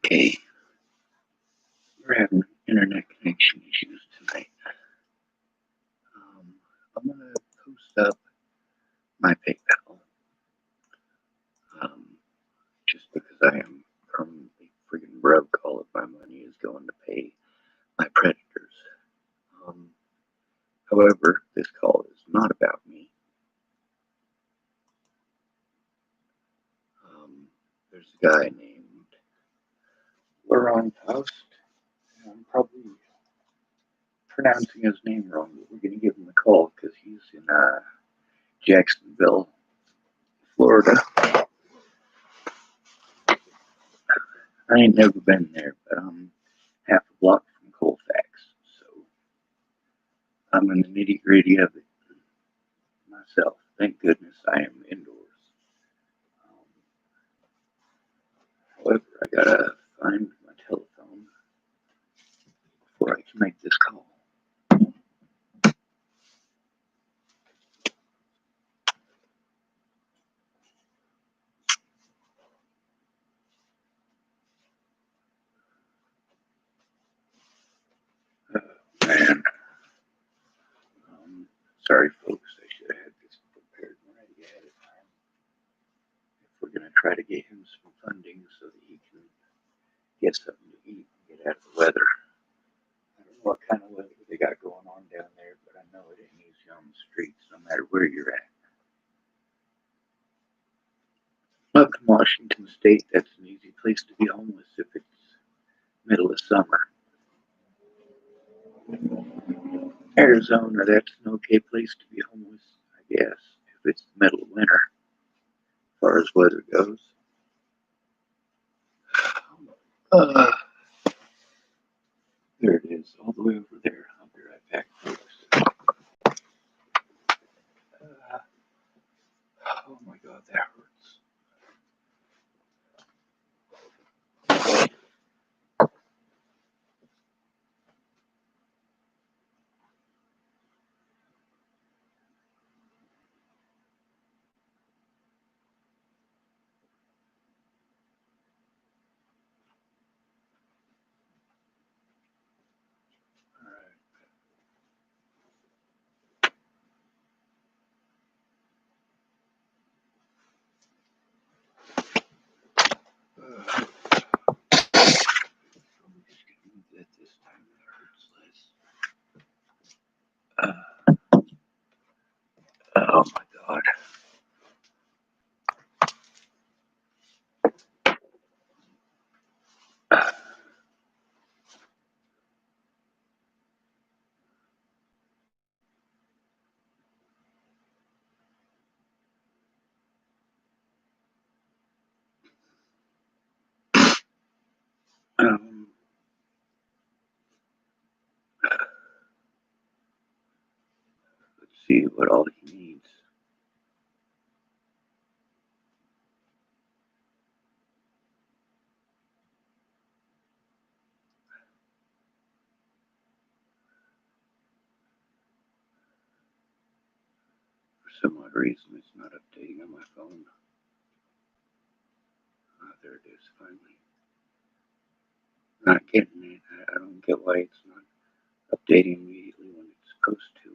Okay, we're having internet connection issues tonight. I'm gonna post up my PayPal, just because I am permanently friggin' broke. All of my money is going to pay my predators. Um, However, this call is not about me. There's a guy named Laurent Faust. I'm probably pronouncing his name wrong, but we're gonna give him a call because he's in Jacksonville, Florida. I ain't never been there, but I'm half a block from Colfax, so I'm in the nitty gritty of it myself. Thank goodness I am indoors. However, I gotta find my telephone before I can make this call. Man, sorry folks, I should have had this prepared already ahead of time. If we're gonna try to get him some funding so that he can get something to eat and get out of the weather. I don't know what kind of weather they got going on down there, but I know it ain't easy on the streets no matter where you're at. Up in Washington State, that's an easy place to be homeless if it's middle of summer. Arizona, that's an okay place to be homeless, I guess, if it's the middle of winter, as far as weather goes. Uh, there it is, all the way over there. I'll be right back, folks. Oh my God, that hurts. This time it hurts less. Oh my God. Um, let's see what all he needs. For some odd reason, it's not updating on my phone. Ah, there it is, finally. Not getting it. I don't get why it's not updating immediately when it's supposed to.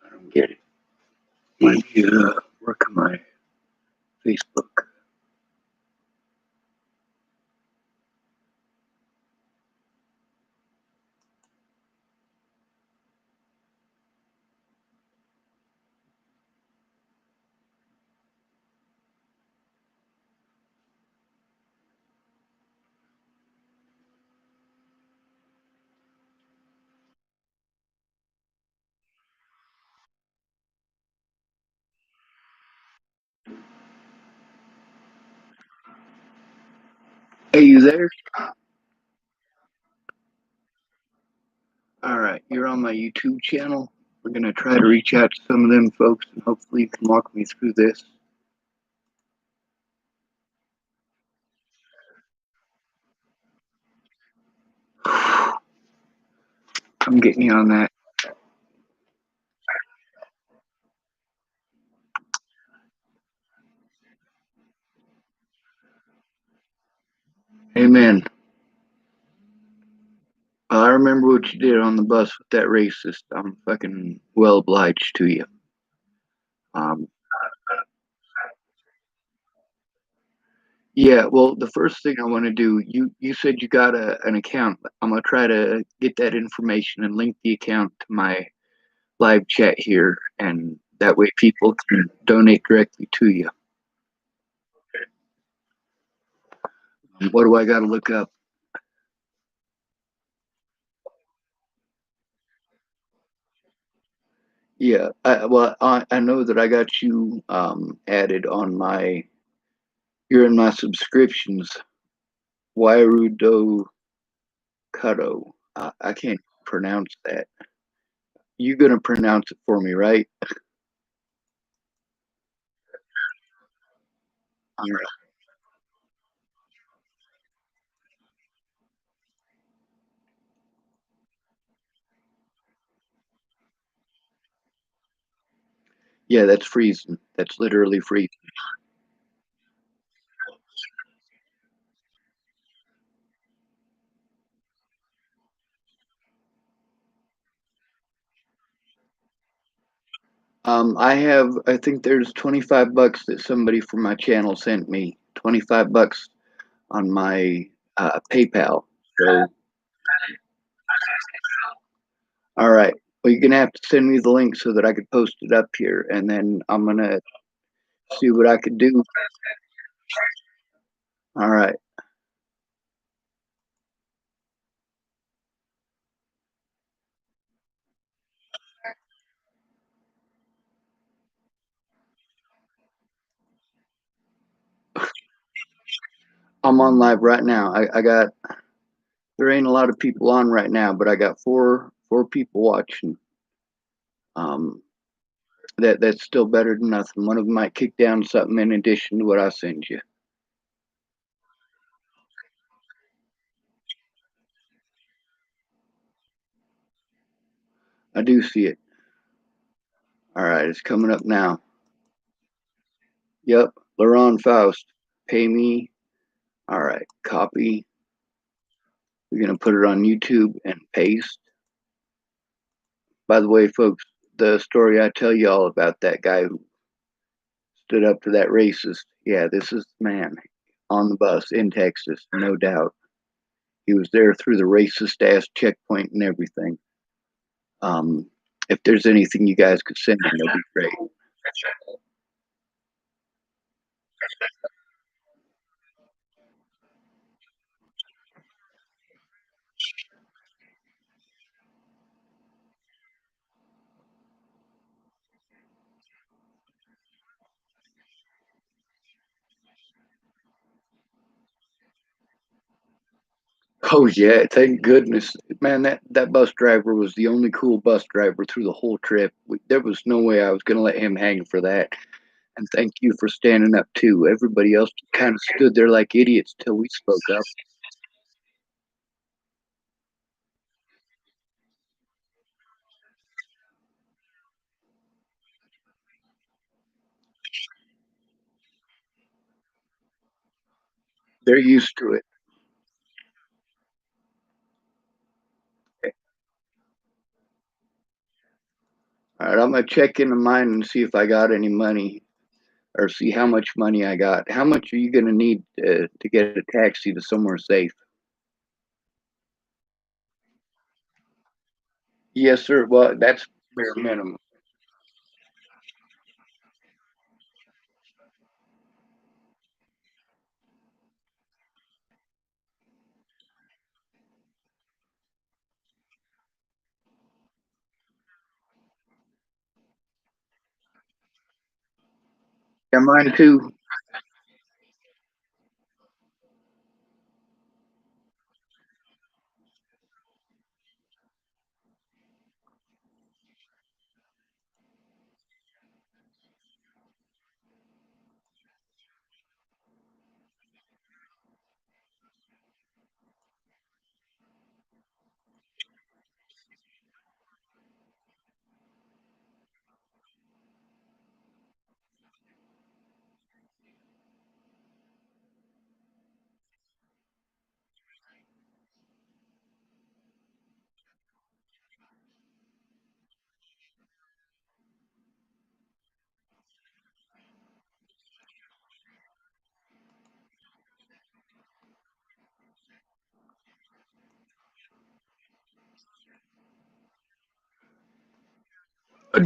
I don't get it. Let me work on my Facebook. Hey, you there? All right, you're on my YouTube channel. We're gonna try to reach out to some of them folks, and hopefully you can walk me through this. I'm getting you on that. Amen. I remember what you did on the bus with that racist. I'm fucking well obliged to you. Um, yeah, well, the first thing I want to do, you said you got an account. I'm gonna try to get that information and link the account to my live chat here, and that way people can donate directly to you. What do I got to look up? Yeah, I know that I got you added on my. You're in my subscriptions. Wairudo Kudo. I can't pronounce that. You gonna pronounce it for me, right? All right. Yeah, that's freezing. That's literally freezing. I think there's 25 bucks that somebody from my channel sent me. 25 bucks on my PayPal. So, all right. Well, you're gonna have to send me the link so that I could post it up here, and then I'm gonna see what I could do. All right. I'm on live right now. I got there ain't a lot of people on right now, but I got four people watching. Um, that's still better than nothing. One of them might kick down something in addition to what I send you. I do see it. All right, it's coming up now. Yep, Laron Faust, pay me. All right, copy. We're gonna put it on YouTube and paste. By the way, folks, the story I tell y'all about that guy who stood up for that racist. Yeah, this is the man on the bus in Texas, no doubt. He was there through the racist ass checkpoint and everything. Um, if there's anything you guys could send me, that'd be great. Oh yeah, thank goodness, man. That bus driver was the only cool bus driver through the whole trip. There was no way I was going to let him hang for that. And thank you for standing up too. Everybody else kind of stood there like idiots till we spoke up. They're used to it. All right, I'm gonna check into mine and see if I got any money, or see how much money I got. How much are you gonna need to get a taxi to somewhere safe? Yes, sir. Well, that's bare minimum. Yeah, mine too.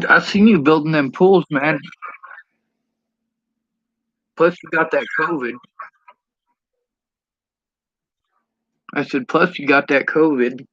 I seen you building them pools, man. Plus, you got that COVID. I said, plus, you got that COVID.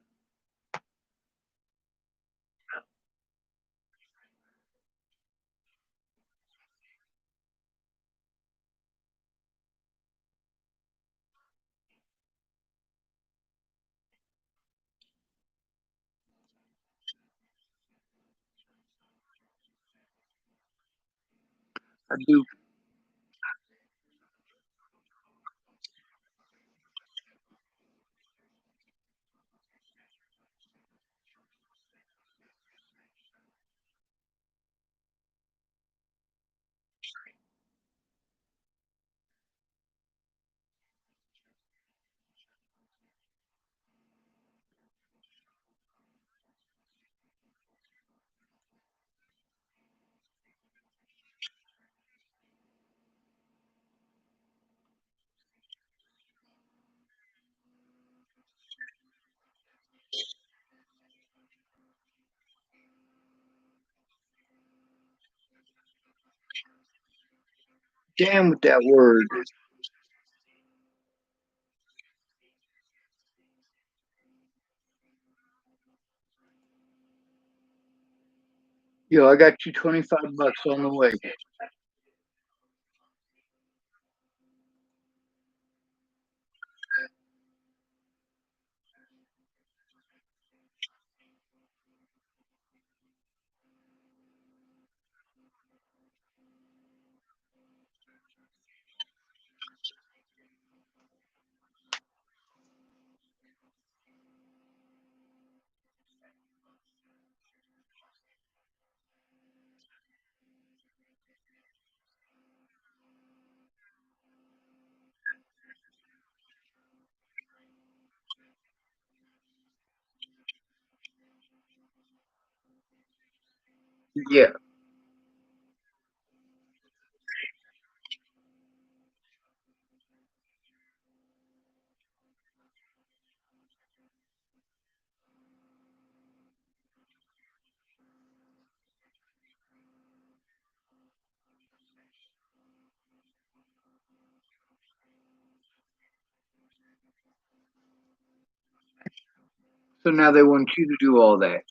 I do. Damn with that word. Yo, I got you 25 bucks on the way. Yeah. So now they want you to do all that.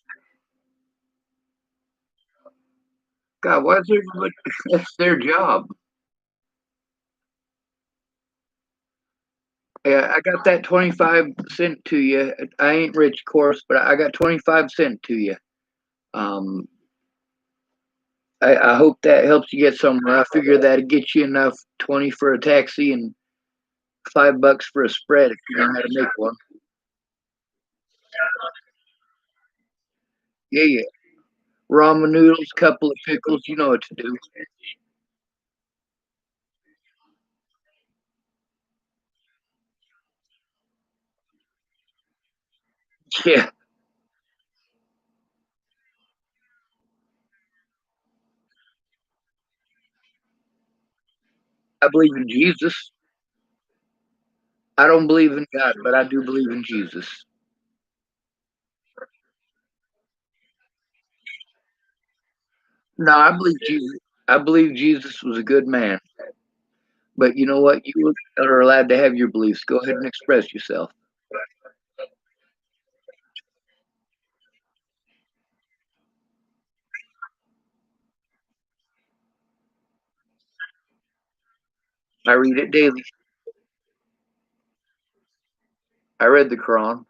God, why is everybody? That's their job. Yeah, I got that 25 cent to you. I ain't rich, of course, but I got 25 cent to you. Um, I hope that helps you get somewhere. I figure that'd get you enough 20 for a taxi and $5 for a spread if you know how to make one. Yeah, yeah. Ramen noodles, couple of pickles, you know what to do. Yeah, I believe in Jesus. I don't believe in God, but I do believe in Jesus. No, I believe Jesus. I believe Jesus was a good man. But you know what? You are allowed to have your beliefs. Go ahead and express yourself. I read it daily. I read the Quran.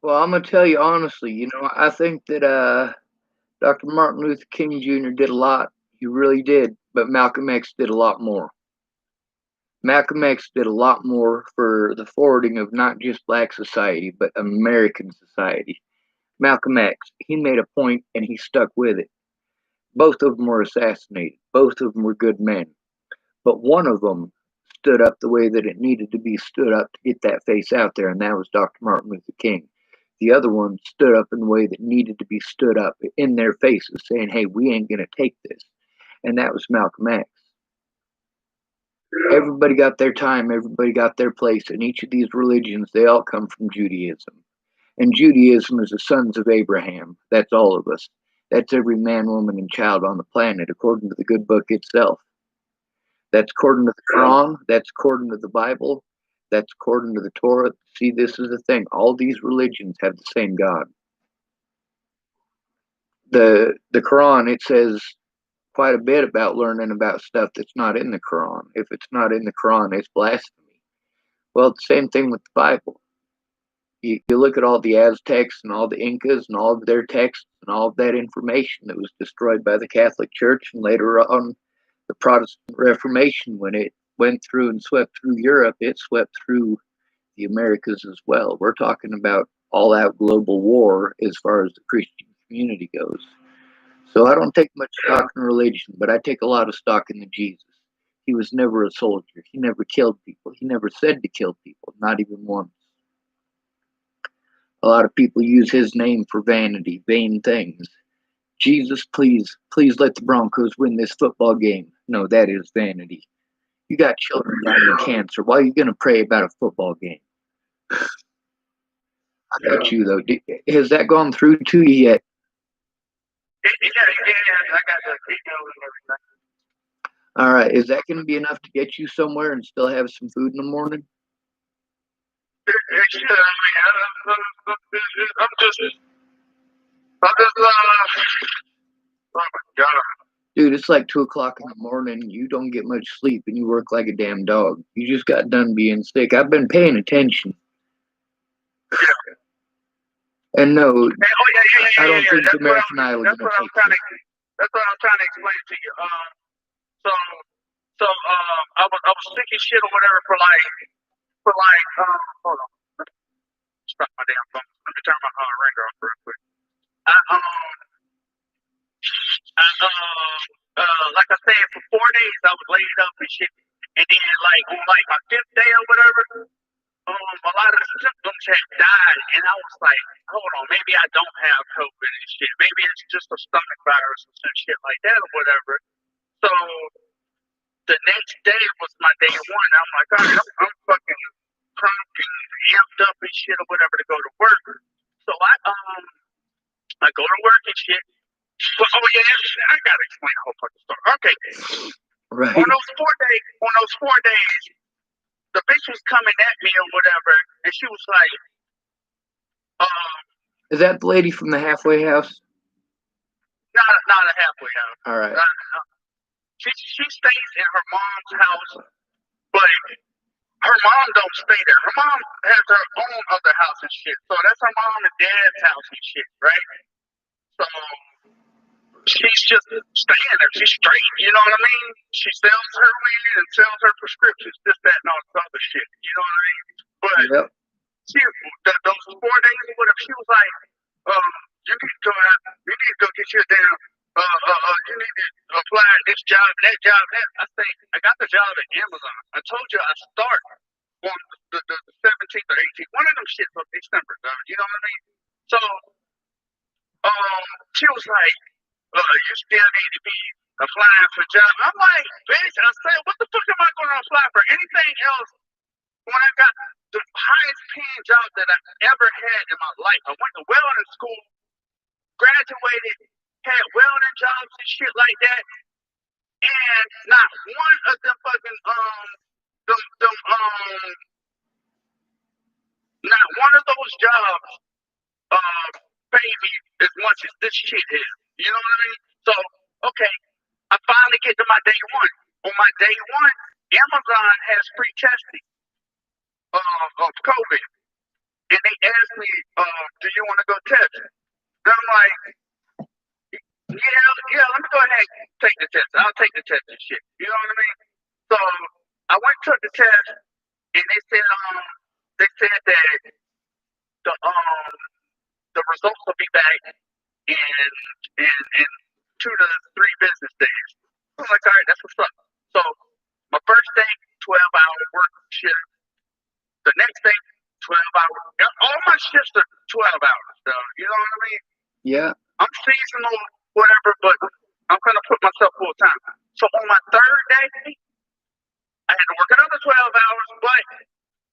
Well, I'm gonna tell you honestly. I think that Dr. Martin Luther King Jr. did a lot. He really did, but Malcolm X did a lot more. Malcolm X did a lot more for the forwarding of not just Black society, but American society. Malcolm X, he made a point and he stuck with it. Both of them were assassinated. Both of them were good men. But one of them stood up the way that it needed to be stood up to get that face out there, and that was Dr. Martin Luther King. The other one stood up in the way that needed to be stood up in their faces, saying, hey, we ain't going to take this. And that was Malcolm X. Everybody got their time, everybody got their place, and each of these religions, they all come from Judaism. And Judaism is the sons of Abraham. That's all of us. That's every man, woman, and child on the planet, according to the good book itself. That's according to the Quran. That's according to the Bible. That's according to the Torah. See, this is the thing. All these religions have the same God. The Quran, it says quite a bit about learning about stuff that's not in the Quran. If it's not in the Quran, it's blasphemy. Well, it's the same thing with the Bible. You look at all the Aztecs and all the Incas and all of their texts and all of that information that was destroyed by the Catholic Church, and later on the Protestant Reformation, when it went through and swept through Europe, it swept through the Americas as well. We're talking about all out global war as far as the Christian community goes. So I don't take much stock in religion, but I take a lot of stock in the Jesus. He was never a soldier. He never killed people. He never said to kill people, not even once. A lot of people use his name for vanity, vain things. Jesus, please, please let the Broncos win this football game. No, that is vanity. You got children dying of cancer. Why are you going to pray about a football game? How about you, though? Has that gone through to you yet? I got the details and everything. All right. Is that going to be enough to get you somewhere and still have some food in the morning? It should. I mean, I'm just, oh my God. Dude, it's like 2 o'clock in the morning. You don't get much sleep and you work like a damn dog. You just got done being sick. I've been paying attention. Yeah. And no, I don't think American Idol is that's going what to I'm take trying it. to. That's what I'm trying to explain to you. I was sick as shit or whatever for like hold on. Stop my damn phone. Let me turn my ringer off real quick. Like I said, for 4 days I was laid up and shit, and then like on like my 5th day or whatever, a lot of the symptoms had died, and I was like, hold on, maybe I don't have COVID and shit. Maybe it's just a stomach virus or some shit like that or whatever. So the next day was my day one. I'm like, all right, I'm fucking pumped and amped up and shit or whatever to go to work. So I go to work and shit. Well, oh yeah, I gotta explain the whole fucking story. Okay. Right. On those 4 days, the bitch was coming at me or whatever, and she was like, Is that the lady from the halfway house? not a halfway house. All right. She stays in her mom's house, but her mom don't stay there. Her mom has her own other house and shit. So that's her mom and dad's house and shit, right? So she's just staying there. She's straight, you know what I mean? She sells her weed and sells her prescriptions, this, that, and all this other shit. You know what I mean? But Yep. those 4 days or whatever, she was like, you need to go get your damn you need to apply this job, that job, that. I say, I got the job at Amazon. I told you I start on the 17th or 18th. One of them shits of December, though. You know what I mean? So, she was like, you still need to be applying for jobs. I'm like, bitch, I said, what the fuck am I going to apply for? Anything else? When I got the highest paying job that I ever had in my life, I went to welding school, graduated, had welding jobs and shit like that, and not one of them fucking not one of those jobs paid me as much as this shit is. You know what I mean? So okay, I finally get to my day one. On my day one, Amazon has free testing of COVID. and they asked me, do you want to go test? And I'm like, yeah, let me go ahead and take the test. I'll take the test and shit. You know what I mean? So I went took the test, and they said that the results will be back in 2 to 3 business days. I was like, all right, that's what's up. So my first day, 12-hour work shift. The next day, 12 hours. All my shifts are 12 hours, though. You know what I mean? Yeah. I'm seasonal, whatever, but I'm gonna put myself full time. So on my third day, I had to work another 12 hours, but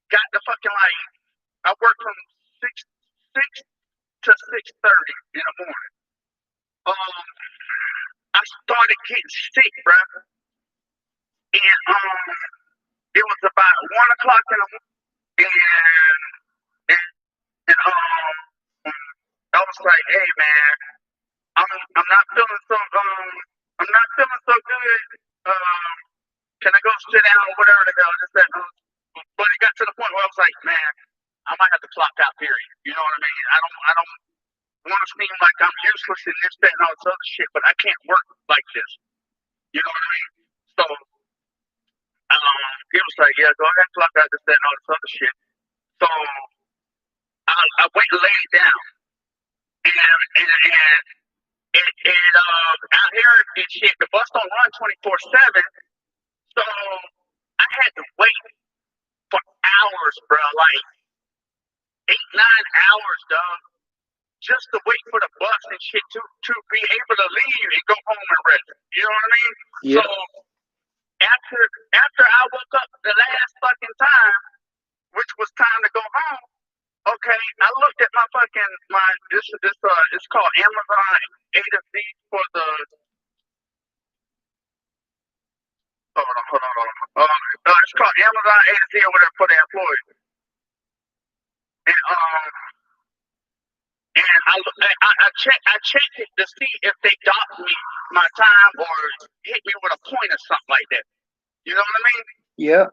got the fucking like I worked from 6 to 6:30 in the morning. I started getting sick, bro. And it was about 1 o'clock in the morning, and I was like, hey man, I'm not feeling so good. Can I go sit down or whatever the hell? Just that. But it got to the point where I was like, man, I might have to clock out. Period. You know what I mean? I don't want to seem like I'm useless in this, that, and all this other shit, but I can't work like this. You know what I mean? So he was like, yeah, go ahead and clock out this, that, and all this other shit. So I went and laid down, and out here and shit, the bus don't run 24/7, so I had to wait for hours, bro, like 8, 9 hours, dog, just to wait for the bus and shit to be able to leave and go home and rest. You know what I mean? Yeah. So after I woke up the last fucking time, which was time to go home, okay, I looked at my it's called Amazon A to Z for the hold on. It's called Amazon A to Z or whatever for the employees. And I checked it to see if they docked me my time or hit me with a point or something like that. You know what I mean? Yeah.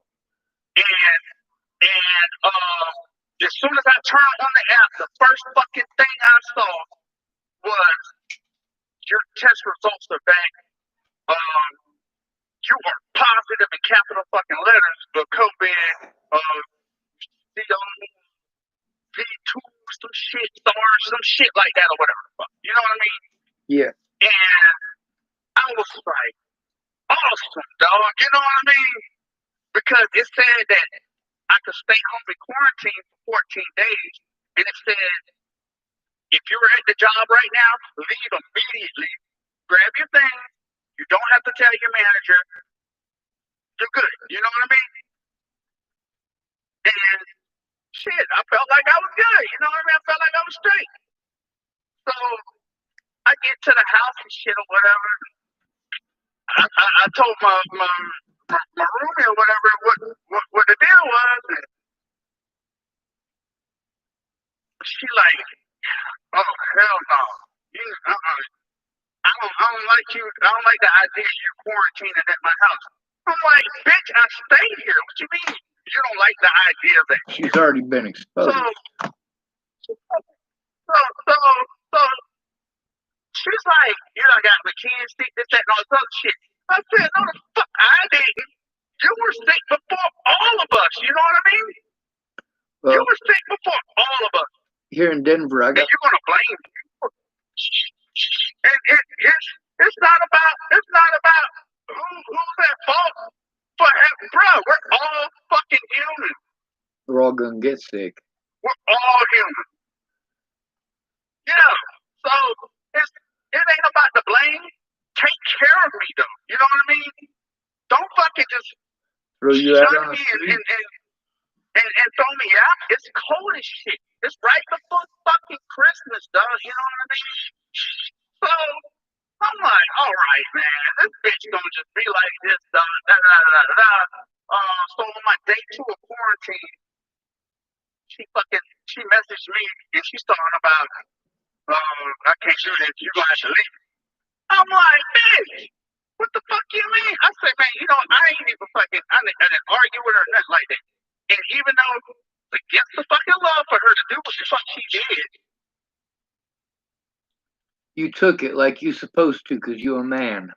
And as soon as I turned on the app, the first fucking thing I saw was your test results are back. You are positive in capital fucking letters for COVID, V2, some shit like that or whatever. You know what I mean? Yeah. And I was like, awesome, dog. You know what I mean? Because it said that I could stay home in quarantine for 14 days, and it said, if you're at the job right now, leave immediately. Grab your things. You don't have to tell your manager. You're good. You know what I mean? And shit, I felt like I was good. You know what I mean? I felt like I was straight. So I get to the house and shit or whatever. I told my roomie or whatever what the deal was, and she like, oh hell no, I don't like you. I don't like the idea of you quarantining at my house. I'm like, bitch, I stay here. What you mean? You don't like the idea of that? She's already been exposed. So she's like, you know, I got my kids sick, this, that, and all this other shit. I said, no, the fuck, I didn't. You were sick before all of us. You know what I mean? Well, you were sick before all of us. Here in Denver, I got. And you're gonna blame me. And it's not about who's at fault for having, bro. We're all fucking human. We're all gonna get sick. We're all human. Yeah. So it ain't about the blame. Take care of me though. You know what I mean? Don't fucking just throw you out shut on the me street. and throw me out. It's cold as shit. It's right before fucking Christmas, dog. You know what I mean? So I'm like, all right, man, this bitch gonna just be like this, dog. So on my day 2 of quarantine, she messaged me and she's talking about, I can't do this. You're gonna have to leave. I'm like, bitch, what the fuck you mean? I said, man, you know, I ain't even fucking, I didn't argue with her, nothing like that. And even though against the fucking law for her to do what the fuck she did. You took it like you supposed to because you're a man.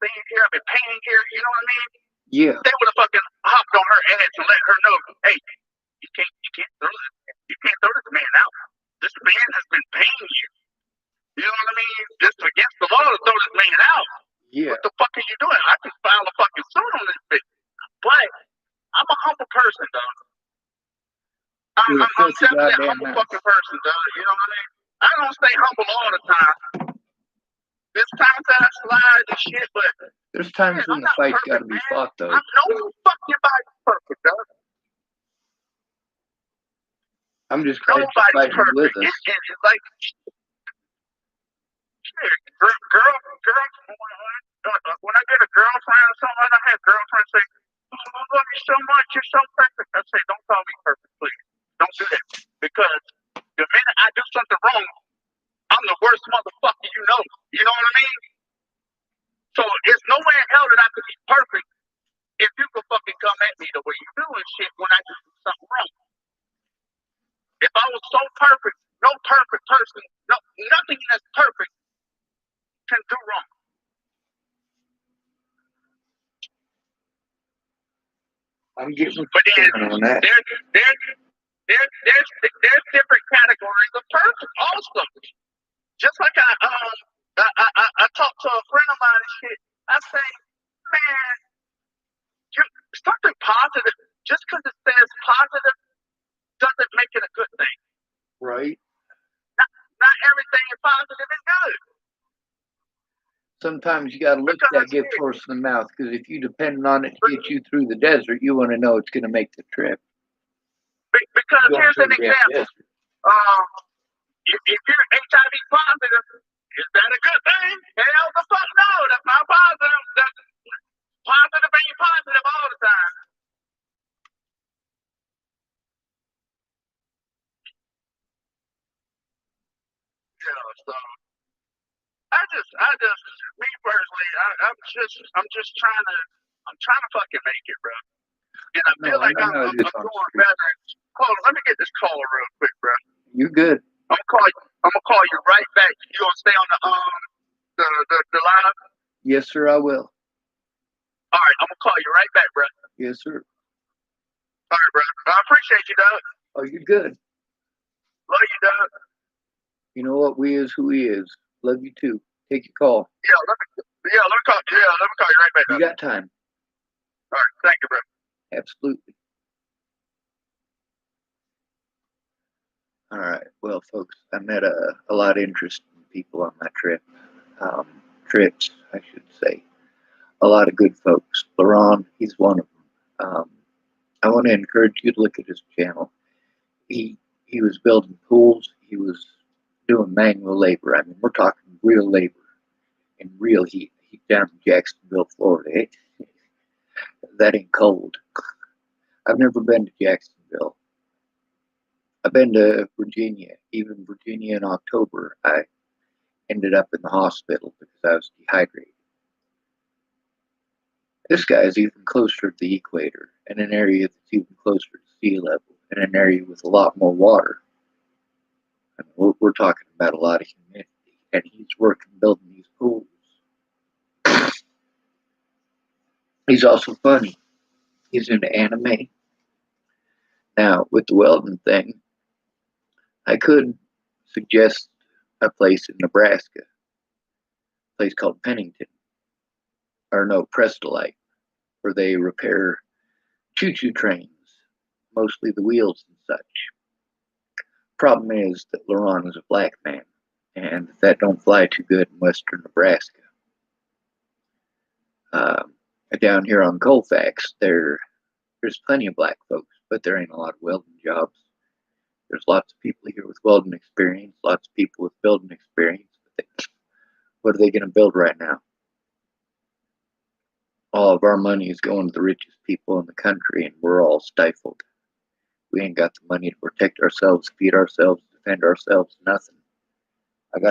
Staying here, I've been painting here, you know what I mean? Yeah. They would have fucking hopped on her ass and let her know, hey, you can't throw this man out. This man has been paying you. You know what I mean? It's against the law to throw this man out. Yeah. What the fuck are you doing? I can file a fucking suit on this bitch. But I'm a humble person, though. I'm definitely a humble fucking person, though. You know what I mean? I don't stay humble all the time. There's times that I slide and shit, but there's times when the fight's got to be fought, though. I'm no fucking body's perfect, though. I'm just glad you're fighting with us. It's like, shit, girl, when I get a girlfriend or something, I have girlfriends say, oh, I love you so much, you're so perfect. I say, don't call me perfect, please. Don't do that. Because the minute I do something wrong, I'm the worst motherfucker you know. You know what I mean? So there's no way in hell that I could be perfect if you could fucking come at me the way you do and shit when I do something wrong. If I was so perfect, no perfect person, nothing that's perfect can do wrong. I'm getting but then on that. There's different categories of perfect also. Just like I talked to a friend of mine and shit. I say, man, something positive. Just because it says positive doesn't make it a good thing. Right. Not everything is positive is good. Sometimes you got to look at that gift horse in the mouth, because if you depend on it to get you through the desert, you want to know it's going to make the trip. Because here's an example. If you're HIV positive, is that a good thing? Hell the fuck no, that's not positive. That's positive ain't positive all the time. Yeah, so me personally, I'm just trying to fucking make it, bro. And I feel like I'm doing better. Hold on, let me get this call real quick, bro. You're good. I'm gonna call you right back. You gonna stay on the line? Yes, sir, I will. All right, I'm gonna call you right back, bro. Yes, sir. All right, bro. I appreciate you, Doug. Oh, you're good. Love you, Doug. You know what? We is who we is. Love you too. Take your call. Yeah, let me call you right back, Doug. You got time. All right, thank you, bro. Absolutely. All right. Well, folks, I met a lot of interesting people on that trip. Trips, I should say. A lot of good folks. LaRon, he's one of them. I want to encourage you to look at his channel. He was building pools. He was doing manual labor. I mean, we're talking real labor in real heat. He's down in Jacksonville, Florida. That ain't cold. I've never been to Jacksonville. I've been to Virginia. Even Virginia in October, I ended up in the hospital because I was dehydrated. This guy is even closer to the equator, in an area that's even closer to sea level, in an area with a lot more water. I mean, we're talking about a lot of humidity, and he's working building these pools. He's also funny. He's into anime. Now, with the welding thing, I could suggest a place in Nebraska, a place called Pennington, or no, Prestolite, where they repair choo-choo trains, mostly the wheels and such. Problem is that LaRon is a black man, and that don't fly too good in western Nebraska. Down here on Colfax, there's plenty of black folks, but there ain't a lot of welding jobs. There's lots of people here with welding experience, lots of people with building experience. But what are they going to build right now? All of our money is going to the richest people in the country, and we're all stifled. We ain't got the money to protect ourselves, feed ourselves, defend ourselves, nothing. I got